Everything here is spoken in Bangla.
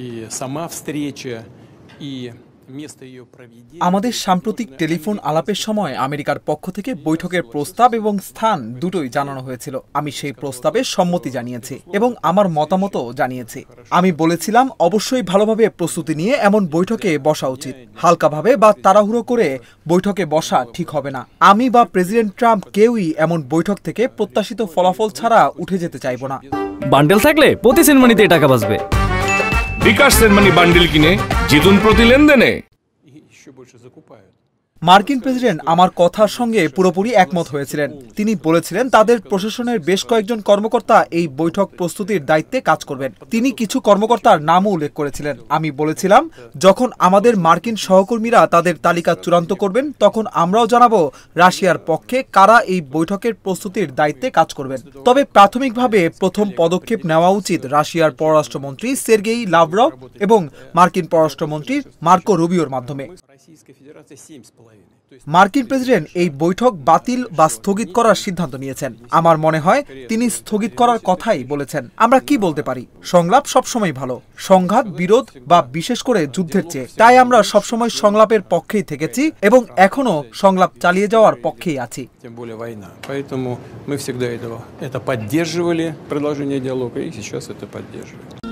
И сама встреча, и আমাদের সাম্প্রতিক টেলিফোন আলাপের সময় আমেরিকার পক্ষ থেকে বৈঠকের প্রস্তাব এবং স্থান দুটোই জানানো হয়েছিল। আমি সেই প্রস্তাবে সম্মতি জানিয়েছি এবং আমার মতামতও জানিয়েছি। আমি বলেছিলাম অবশ্যই ভালোভাবে প্রস্তুতি নিয়ে এমন বৈঠকে বসা উচিত। হালকাভাবে বা তাড়াহুড়ো করে বৈঠকে বসা ঠিক হবে না। আমি বা প্রেসিডেন্ট ট্রাম্প কেউই এমন বৈঠক থেকে প্রত্যাশিত ফলাফল ছাড়া উঠে যেতে চাইব না। বান্ডেল থাকলে প্রতি সেনমানিতে টাকা বাঁচবে। বিকাশ সেনমানি বান্ডেল কিনে জিতুন প্রতি লেনদেনে। মার্কিন প্রেসিডেন্ট আমার কথার সঙ্গে পুরোপুরি একমত হয়েছিলেন। তিনি বলেছিলেন তাদের প্রশাসনের বেশ কয়েকজন কর্মকর্তা এই বৈঠক প্রস্তুতির দায়িত্বে কাজ করবেন। তিনি কিছু কর্মকর্তার নামও উল্লেখ করেছিলেন। আমি বলেছিলাম যখন আমাদের মার্কিন সহকর্মীরা তাদের তালিকা চূড়ান্ত করবেন তখন আমরাও জানাবো রাশিয়ার পক্ষে কারা এই বৈঠকের প্রস্তুতির দায়িত্বে কাজ করবেন। তবে প্রাথমিকভাবে প্রথম পদক্ষেপ নেওয়া উচিত রাশিয়ার পররাষ্ট্রমন্ত্রী সের্গেই লাভরভ এবং মার্কিন পররাষ্ট্রমন্ত্রী মার্কো রুবিওর মাধ্যমে। মার্কিন প্রেসিডেন্ট এই বৈঠক বাতিল বা স্থগিত করার সিদ্ধান্ত নিয়েছেন। আমার মনে হয় তিনি স্থগিত করার কথাই বলেছেন। আমরা কি বলতে পারি? সংলাপ সবসময় ভালো, সংঘাত বিরোধ বা বিশেষ করে যুদ্ধের চেয়ে। তাই আমরা সবসময় সংলাপের পক্ষেই থেকেছি এবং এখনো সংলাপ চালিয়ে যাওয়ার পক্ষেই আছি। Поэтому мы всегда это поддерживали, продолжение диалога, и сейчас это поддерживаем.